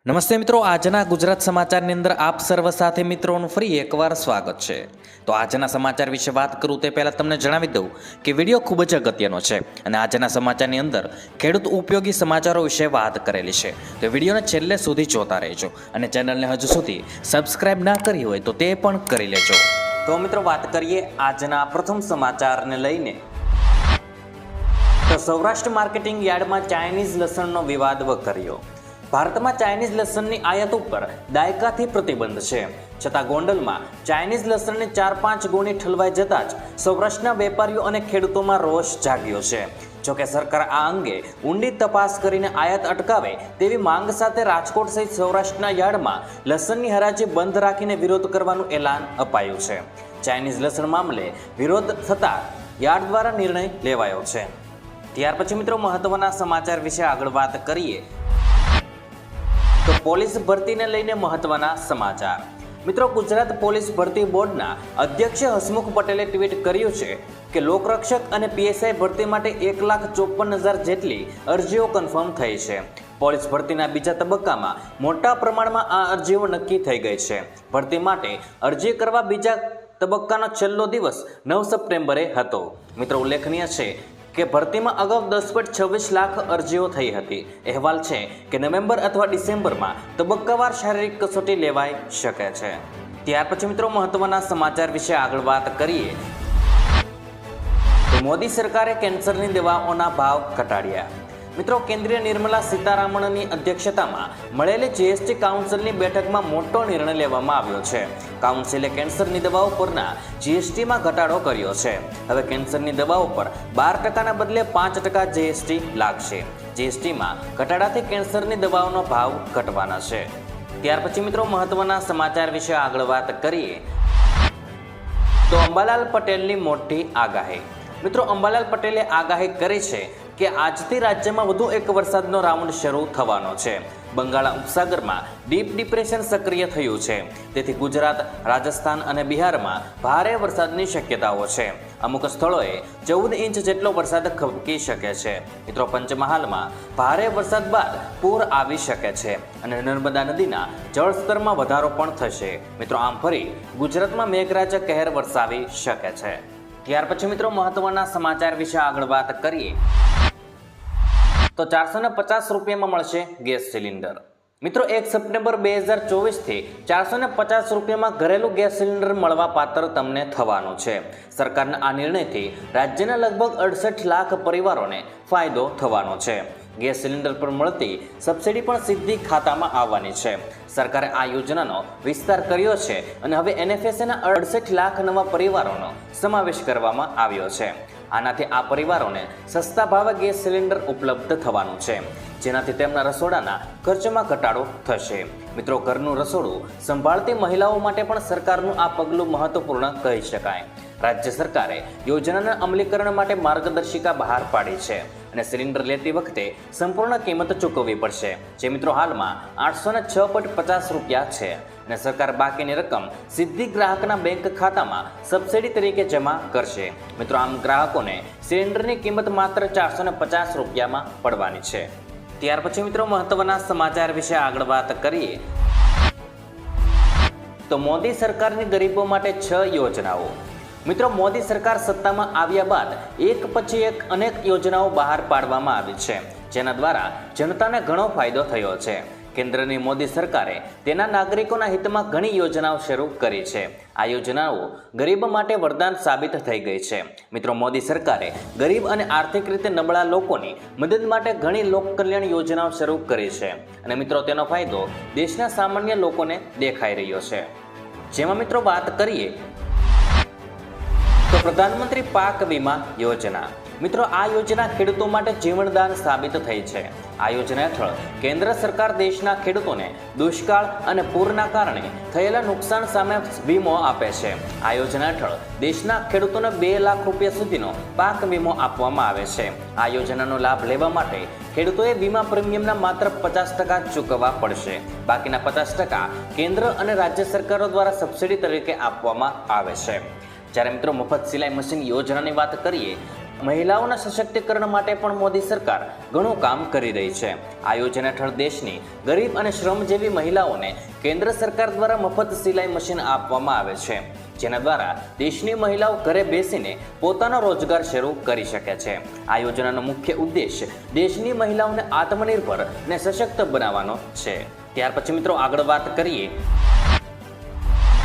નમસ્તે મિત્રો, આજના ગુજરાત સમાચારની અંદર આપ સર્વ સાથે મિત્રોનું ફરી એકવાર સ્વાગત છે। તો આજના સમાચાર વિશે વાત કરું તે પહેલાં તમને જણાવી દઉં કે વિડીયો ખૂબ જ અગત્યનો છે અને આજના સમાચારની અંદર ખેડૂત ઉપયોગી સમાચારો વિશે વાત કરેલી છે। તો વિડીયોને છેલ્લે સુધી જોતા રહેજો અને ચેનલને હજુ સુધી સબસ્ક્રાઇબ ના કરી હોય તો તે પણ કરી લેજો। તો મિત્રો વાત કરીએ આજના પ્રથમ સમાચારને લઈને। તો સૌરાષ્ટ્ર માર્કેટિંગ યાર્ડમાં ચાઇનીઝ લસણનો વિવાદ વકર્યો। ભારતમાં ચાઇનીઝ લસણની આયાત ઉપર દાયકાથી પ્રતિબંધ છે, છતાં ગોંડલમાં ચાઇનીઝ લસણની 4-5 ગોણી ઠલવાઈ જતા જ સૌરાષ્ટ્રના વેપારીઓ અને ખેડૂતોમાં રોષ જાગ્યો છે। જોકે સરકાર આ અંગે ઊંડી તપાસ કરીને આયાત અટકાવે તેવી માંગ સાથે રાજકોટ સહિત સૌરાષ્ટ્રના યાર્ડમાં લસણની હરાજી બંધ રાખીને વિરોધ કરવાનું એલાન અપાયું છે। ચાઇનીઝ લસણ મામલે વિરોધ થતાં યાર્ડ દ્વારા નિર્ણય લેવાયો છે। ત્યાર પછી મિત્રો મહત્વના સમાચાર વિશે આગળ વાત કરીએ તો પોલીસ ભરતીને લઈને મહત્વના સમાચાર। મિત્રો, ગુજરાત પોલીસ ભરતી બોર્ડના અધ્યક્ષ હસમુખ પટેલે ટ્વીટ કર્યું છે કે લોકરક્ષક અને પીએસઆઈ ભરતી માટે 1,54,000 જેટલી અરજીઓ કન્ફર્મ થઈ છે। પોલીસ ભરતીના બીજા તબક્કામાં મોટા પ્રમાણમાં આ અરજીઓ નક્કી થઈ ગઈ છે। ભરતી માટે અરજી કરવા બીજા તબક્કાનો છેલ્લો દિવસ 9 સપ્ટેમ્બરે હતો। મિત્રો, ઉલ્લેખનીય છે કે ભરતીમાં અગાઉ 10.26 લાખ અરજીઓ થઈ હતી। અહેવાલ છે કે નવેમ્બર અથવા ડિસેમ્બરમાં તબક્કાવાર શારીરિક કસોટી લેવાઈ શકે છે। ત્યાર પછી મિત્રો મહત્વના સમાચાર વિશે આગળ વાત કરીએ તો મોદી સરકારે કેન્સરની દવાઓના ભાવ ઘટાડ્યા। મિત્રો, કેન્દ્રીય નિર્મલા સીતારામનની અધ્યક્ષતામાં મળેલી જીએસટી કાઉન્સિલની બેઠકમાં મોટો નિર્ણય લેવામાં આવ્યો છે। કાઉન્સિલે કેન્સરની દવાઓ પરના જીએસટીમાં ઘટાડો કર્યો છે। હવે કેન્સરની દવાઓ પર 12%ના બદલે 5% જીએસટી લાગશે। જીએસટીમાં ઘટાડાથી કેન્સરની દવાઓનો ભાવ ઘટવાના છે। ત્યાર પછી મિત્રો મહત્વના સમાચાર વિશે આગળ વાત કરીએ તો અંબાલાલ પટેલની મોટી આગાહી। મિત્રો, અંબાલાલ પટેલે આગાહી કરી છે કે આજથી રાજ્યમાં વધુ એક વરસાદનો રાઉન્ડ શરૂ થવાનો છે। બંગાળ ઉપસાગરમાં ડીપ ડિપ્રેશન સક્રિય થયું છે, તેથી ગુજરાત, રાજસ્થાન અને બિહારમાં ભારે વરસાદની શક્યતાઓ છે। અમુક સ્થળોએ 14 ઇંચ જેટલો વરસાદ ખાબકી શકે છે। મિત્રો, પંચમહાલમાં ભારે વરસાદ બાદ પૂર આવી શકે છે અને નર્મદા નદીના જળસ્તરમાં વધારો પણ થશે। મિત્રો, આમ ફરી ગુજરાતમાં મેઘરાજા કહેર વરસાવી શકે છે। ત્યાર પછી મિત્રો મહત્વના સમાચાર વિશે આગળ વાત કરીએ તો 450 રૂપિયામાં મળશે ગેસ સિલિન્ડર। મિત્રો, 1 સપ્ટેમ્બર 2024થી 450 રૂપિયામાં ઘરેલું ગેસ સિલિન્ડર મળવા પાત્ર તમને થવાનું છે। સરકારના આ નિર્ણયથી રાજ્યના લગભગ 68 લાખ પરિવારોને ફાયદો થવાનો છે। ગેસ સિલિન્ડર પર મળતી સબસિડી પણ સીધી ખાતામાં આવવાની છે। સરકારે આ યોજનાનો વિસ્તાર કર્યો છે અને હવે એનએફએસએના 68 લાખ નવા પરિવારોનો સમાવેશ કરવામાં આવ્યો છે। આનાથી આ પરિવારોને સસ્તા ભાવે ગેસ સિલિન્ડર ઉપલબ્ધ થવાનું છે, જેનાથી તેમના રસોડાના ખર્ચમાં ઘટાડો થશે। મિત્રો, ઘરનું રસોડું સંભાળતી મહિલાઓ માટે પણ સરકારનું આ પગલું મહત્વપૂર્ણ કહી શકાય। રાજ્ય સરકારે યોજનાના અમલીકરણ માટે માર્ગદર્શિકા બહાર પાડી છે અને સિલિન્ડર લેતી વખતે સંપૂર્ણ કિંમત ચૂકવવી પડશે, જે મિત્રો હાલમાં 806.50 રૂપિયા છે અને સરકાર બાકીની રકમ સીધી ગ્રાહકના બેંક ખાતામાં સબસિડી તરીકે જમા કરશે। મિત્રો, આમ ગ્રાહકોને સિલિન્ડરની કિંમત માત્ર 450 રૂપિયામાં પડવાની છે। ત્યાર પછી મિત્રો મહત્વના સમાચાર વિશે આગળ વાત કરીએ તો મોદી સરકારની ગરીબો માટે 6 યોજનાઓ। મિત્રો, મોદી સરકાર સત્તામાં આવ્યા બાદ એક પછી એક અનેક યોજનાઓ બહાર પાડવામાં આવી છે, જેના દ્વારા જનતાને ઘણો ફાયદો થયો છે। કેન્દ્રની મોદી સરકારે તેના નાગરિકોના હિતમાં ઘણી યોજનાઓ શરૂ કરી છે। આ યોજનાઓ ગરીબ માટે વરદાન સાબિત થઈ ગઈ છે। મિત્રો, મોદી સરકારે ગરીબ અને આર્થિક રીતે નબળા લોકોની મદદ માટે ઘણી લોકકલ્યાણ યોજનાઓ શરૂ કરી છે અને મિત્રો તેનો ફાયદો દેશના સામાન્ય લોકોને દેખાઈ રહ્યો છે। જેમાં મિત્રો વાત કરીએ તો પ્રધાનમંત્રી પાક વીમા યોજના। મિત્રો, આ યોજના ખેડૂતો માટે જીવનદાન સાબિત થઈ છે। આ યોજના હેઠળ કેન્દ્ર સરકાર દેશના ખેડૂતોને દુષ્કાળ અને પૂરના કારણે થયેલા નુકસાન સામે વીમો આપે છે। આ યોજના હેઠળ દેશના ખેડૂતોને 2 લાખ રૂપિયા સુધીનો પાક વીમો આપવામાં આવે છે। આ યોજનાનો લાભ લેવા માટે ખેડૂતોએ વીમા પ્રીમિયમના માત્ર 50% ચૂકવવા પડશે। બાકીના 50% કેન્દ્ર અને રાજ્ય સરકારો દ્વારા સબસિડી તરીકે આપવામાં આવે છે। જ્યારે મિત્રો મફત સિલાઈ મશીન યોજનાની વાત કરીએ મહિલાઓના સશક્તિકરણ માટે પણ મોદી સરકાર ઘણું કામ કરી રહી છે. આ યોજના હેઠળ દેશની ગરીબ અને શ્રમજીવી મહિલાઓને કેન્દ્ર સરકાર દ્વારા મફત સિલાઈ મશીન આપવામાં આવે છે, જેના દ્વારા દેશની મહિલાઓ ઘરે બેસીને પોતાનો રોજગાર શરૂ કરી શકે છે. આ યોજનાનો મુખ્ય ઉદ્દેશ દેશની મહિલાઓને આત્મનિર્ભર અને સશક્ત બનાવવાનો છે. ત્યાર પછી મિત્રો આગળ વાત કરીએ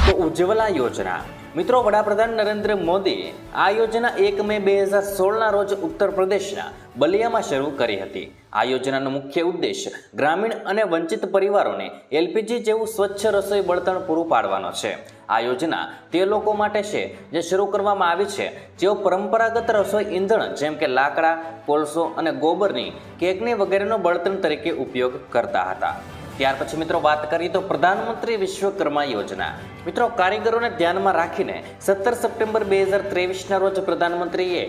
તો ઉજ્જવલા યોજના. મિત્રો, વડાપ્રધાન નરેન્દ્ર મોદીએ આ યોજના 1 મે 2016ના રોજ ઉત્તર પ્રદેશના બલિયામાં શરૂ કરી હતી. આ યોજનાનો મુખ્ય ઉદ્દેશ ગ્રામીણ અને વંચિત પરિવારોને એલપીજી જેવું સ્વચ્છ રસોઈ બળતણ પૂરું પાડવાનો છે. આ યોજના તે લોકો માટે છે જે શરૂ કરવામાં આવી છે જેઓ પરંપરાગત રસોઈ ઈંધણ જેમ કે લાકડા, કોલસો અને ગોબરની કેકની વગેરેનો બળતણ તરીકે ઉપયોગ કરતા હતા. ત્યાર પછી મિત્રો વાત કરીએ તો પ્રધાનમંત્રી વિશ્વકર્મા યોજના. મિત્રો, કારીગરોને ધ્યાનમાં રાખીને 17 સપ્ટેમ્બર 2023ના રોજ પ્રધાનમંત્રીએ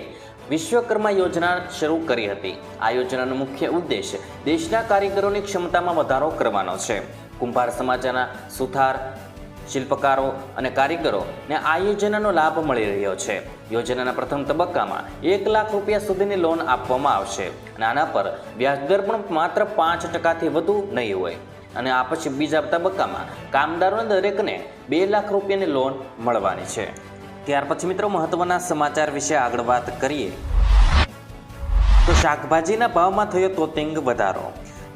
વિશ્વકર્મા યોજના શરૂ કરી હતી. આ યોજનાનો મુખ્ય ઉદ્દેશ દેશના કારીગરોની ક્ષમતામાં વધારો કરવાનો છે. કુંભાર સમાજના સુથાર, શિલ્પકારો અને કારીગરોને આ યોજનાનો લાભ મળી રહ્યો છે. યોજનાના પ્રથમ તબક્કામાં 1 લાખ રૂપિયા સુધીની લોન આપવામાં આવશે અને આના પર વ્યાજદર પણ માત્ર 5%થી વધુ નહીં હોય. અને આ પછી બીજા તબક્કામાં કામદારોને દરેકને 2 લાખ રૂપિયાની લોન મળવાની છે. ત્યાર પછી મિત્રો મહત્વના સમાચાર વિશે આગળ વાત કરીએ તો શાકભાજીના ભાવમાં થયો તોતિંગ વધારો.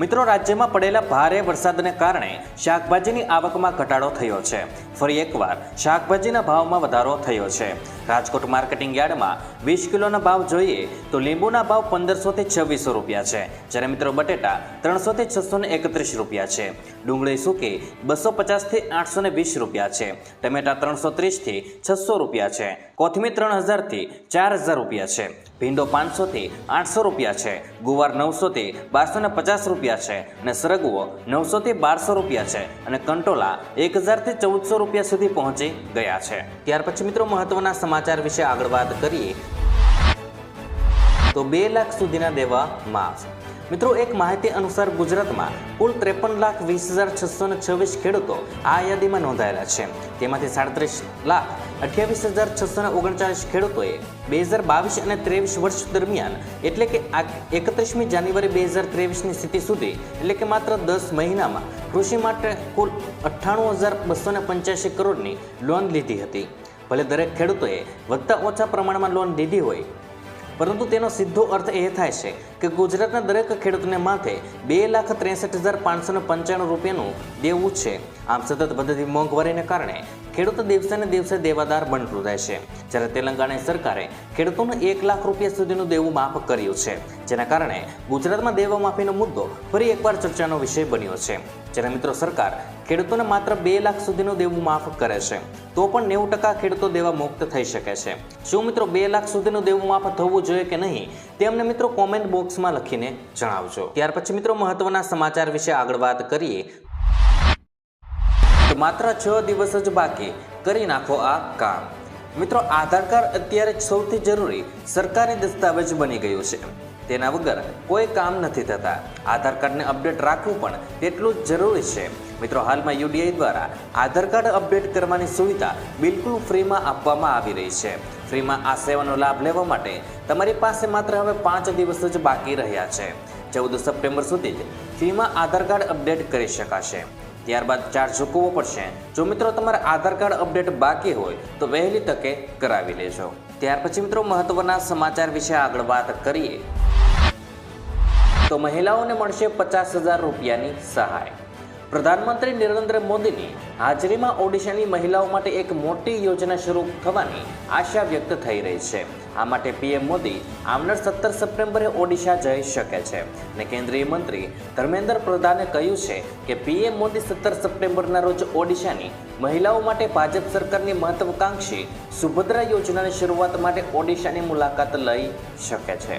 મિત્રો, રાજ્યમાં પડેલા ભારે વરસાદને કારણે શાકભાજીની આવકમાં ઘટાડો થયો છે. ફરી એકવાર શાકભાજીના ભાવમાં વધારો થયો છે. રાજકોટ માર્કેટિંગ યાર્ડમાં 20 કિલોના ભાવ જોઈએ તો લીંબુના ભાવ 1500 થી 2600 રૂપિયા છે, જ્યારે મિત્રો બટેટા 300 થી 631 રૂપિયા છે. ડુંગળી સૂકી 250 થી 820 રૂપિયા છે. ટમેટા 330 થી 600 રૂપિયા છે. કોથમીર 3000 થી 4000 રૂપિયા છે. ભીંડો 500 થી 800 રૂપિયા છે. ગુવાર 900 થી 1250 રૂપિયા છે અને સરગવો 900 થી 1200 રૂપિયા છે અને કંટોલા 1000 થી 1400 રૂપિયા સુધી પહોંચી ગયા છે. ત્યાર પછી મિત્રો મહત્વના સમાચાર વિશે આગળ વાત કરીએ તો 2 લાખ સુધીના દેવા માફ. મિત્રો, એક માહિતી અનુસાર ગુજરાતમાં કુલ 53,20,626 ખેડૂતો આ યાદીમાં નોંધાયેલા છે. તેમાંથી 37,28,639 ખેડૂતોએ 2022 અને 23 વર્ષ દરમિયાન એટલે કે 31મી જાન્યુઆરી 2023ની સ્થિતિ સુધી એટલે કે માત્ર 10 મહિનામાં કૃષિ માટે કુલ 98,285 કરોડની લોન લીધી હતી. ભલે દરેક ખેડૂતોએ વધતા ઓછા પ્રમાણમાં લોન લીધી હોય, પરંતુ તેનો સીધો અર્થ એ થાય છે કે ગુજરાતના દરેક ખેડૂતને માથે 2,63,595 રૂપિયાનું દેવું છે. આમ સતત વધતી મોંઘવારીને કારણે ખેડૂત દિવસે ને દિવસે દેવાદાર બનતું જાય છે. જ્યારે તેલંગાણા સરકારે ખેડૂતોને 1 લાખ રૂપિયા સુધીનું દેવું માફ કર્યું છે, જેના કારણે ગુજરાતમાં દેવા માફીનો મુદ્દો ફરી એકવાર ચર્ચાનો વિષય બન્યો છે. જ્યારે મિત્રો સરકાર ખેડૂતોને માત્ર 2 લાખ સુધીનું દેવું માફ કરે છે તો પણ 90% ખેડૂતો દેવા મુક્ત થઈ શકે છે. શું મિત્રો 2 લાખ સુધીનું દેવું માફ થવું જોઈએ કે નહીં તે અમને મિત્રો કોમેન્ટ બોક્સમાં લખીને જણાવજો. ત્યાર પછી મિત્રો મહત્વના સમાચાર વિશે આગળ વાત કરીએ તો માત્ર 6 દિવસ જ બાકી, કરી નાખો આ કામ. મિત્રો, આધાર કાર્ડ અત્યારે સૌથી જરૂરી સરકારી દસ્તાવેજ બની ગયું છે. તેના વગર કોઈ કામ નથી થતા. આધાર કાર્ડને અપડેટ રાખવું પણ તેટલું જ જરૂરી છે. મિત્રો, હાલમાં યુડીઆઈ દ્વારા આધાર કાર્ડ અપડેટ કરવાની સુવિધા બિલકુલ ફ્રીમાં આપવામાં આવી રહી છે. ફ્રીમાં આ સેવાનો લાભ લેવા માટે તમારી પાસે માત્ર હવે 5 દિવસ જ બાકી રહ્યા છે. 14 સપ્ટેમ્બર સુધી જ ફ્રીમાં આધાર કાર્ડ અપડેટ કરી શકાશે. ત્યારબાદ ચાર્જ ચૂકવવો પડશે. જો મિત્રો તમારે આધાર કાર્ડ અપડેટ બાકી હોય તો વહેલી તકે કરાવી લેજો. ત્યાર પછી મિત્રો મહત્વના સમાચાર વિશે આગળ વાત કરીએ તો મહિલાઓને મળશે 50,000 રૂપિયાની સહાય. પ્રધાનમંત્રી નરેન્દ્ર મોદીની હાજરીમાં ઓડિશાની મહિલાઓ માટે એક મોટી યોજના શરૂ થવાની આશા વ્યક્ત થઈ રહી છે. આ માટે પીએમ મોદી આવનાર 17 સપ્ટેમ્બરે ઓડિશા જઈ શકે છે અને કેન્દ્રીય મંત્રી ધર્મેન્દ્ર પ્રધાને કહ્યું છે કે પીએમ મોદી 17 સપ્ટેમ્બરના રોજ ઓડિશાની મહિલાઓ માટે ભાજપ સરકારની મહત્વાકાંક્ષી સુભદ્રા યોજનાની શરૂઆત માટે ઓડિશાની મુલાકાત લઈ શકે છે.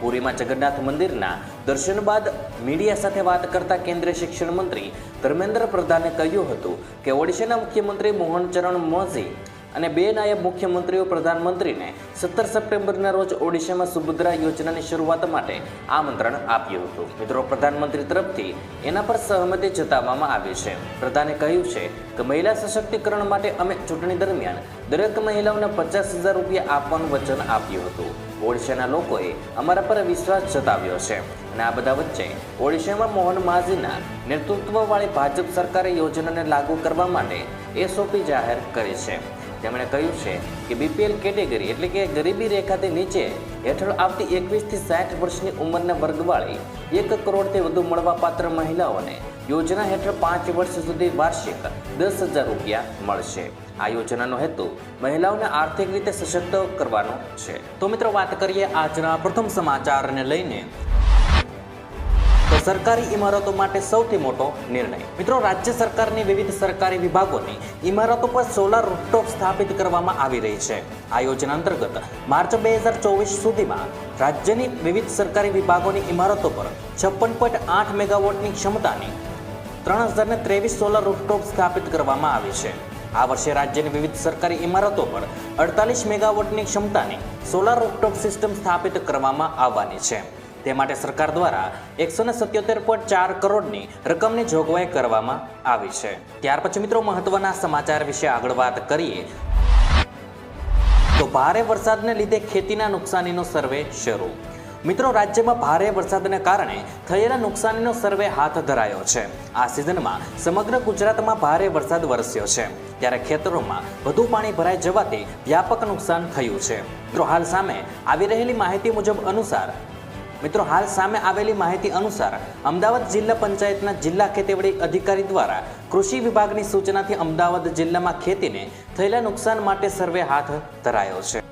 પુરીમાં જગન્નાથ મંદિરના દર્શન બાદ મીડિયા સાથે વાત કરતા કેન્દ્રીય શિક્ષણ મંત્રી ધર્મેન્દ્ર પ્રધાને કહ્યું હતું કે ઓડિશાના મુખ્યમંત્રી મોહન ચરણ મોઝી અને 2 નાયબ મુખ્યમંત્રીઓ પ્રધાનમંત્રીને 17 સપ્ટેમ્બરના રોજ ઓડિશામાં સુભદ્રા યોજનાની શરૂઆત માટે આમંત્રણ આપ્યું હતું. મિત્રો, પ્રધાનમંત્રી તરફથી એના પર સહમતિ જતાવવામાં આવી છે. પ્રધાને કહ્યું છે કે મહિલા સશક્તિકરણ માટે અમે ચૂંટણી દરમિયાન દરેક મહિલાઓને 50,000 રૂપિયા આપવાનું વચન આપ્યું હતું. ઓડિશાના લોકોએ અમારા પર વિશ્વાસ જતાવ્યો છે અને આ બધા વચ્ચે ઓડિશામાં મોહન માઝીના નેતૃત્વવાળી ભાજપ સરકારે યોજનાને લાગુ કરવા માટે એસઓપી જાહેર કરી છે. તેમણે કહ્યું છે કે બીપીએલ કેટેગરી એટલે કે ગરીબી રેખાથી નીચે હેઠળ આવતી 21 થી 60 વર્ષની ઉંમરના વર્ગવાળી 1 કરોડથી વધુ મળવાપાત્ર મહિલાઓને યોજના હેઠળ 5 વર્ષ સુધી વાર્ષિક 10,000 રૂપિયા મળશે. આ યોજનાનો હેતુ મહિલાઓને આર્થિક રીતે સશક્ત કરવાનો છે. તો મિત્રો, વાત કરીએ આજના પ્રથમ સમાચારને લઈને. તો સરકારી ઇમારતો માટે સૌથી મોટો નિર્ણય. મિત્રો, રાજ્ય સરકારની વિવિધ સરકારી વિભાગોની ઇમારતો પર સોલાર રૂફટોપ સ્થાપિત કરવામાં આવી રહી છે. આ યોજના અંતર્ગત માર્ચ 2024 સુધીમાં રાજ્યની વિવિધ સરકારી વિભાગોની ઇમારતો પર 56.8 મેગાવોટની ક્ષમતાની 3023 સોલાર રૂફટોપ સ્થાપિત કરવામાં આવી છે. આ વર્ષે રાજ્યની વિવિધ સરકારી ઇમારતો પર 48 મેગાવોટની ક્ષમતાની સોલાર રૂફટોપ સિસ્ટમ સ્થાપિત કરવામાં આવવાની છે. તે માટે સરકાર દ્વારા 177.4 કરોડની રકમની જોગવાઈ કરવામાં આવી છે. ત્યાર પછી મિત્રો, મહત્વના સમાચાર વિશે આગળ વાત કરીએ તો ભારે વરસાદને લીધે ખેતીના નુકસાનીનો સર્વે શરૂ. મિત્રો, રાજ્યમાં ભારે વરસાદને કારણે થયેલા નુકસાનીનો સર્વે હાથ ધરાયો છે. આ સિઝનમાં સમગ્ર ગુજરાતમાં ભારે વરસાદ વરસ્યો છે, ત્યારે ખેતરોમાં વધુ પાણી ભરાઈ જવાથી વ્યાપક નુકસાન થયું છે. હાલ સામે આવેલી માહિતી અનુસાર અમદાવાદ જિલ્લા પંચાયતના જિલ્લા ખેતીવાડી અધિકારી દ્વારા કૃષિ વિભાગની સૂચનાથી અમદાવાદ જિલ્લામાં ખેતીને થયેલા નુકસાન માટે સર્વે હાથ ધરાયો છે.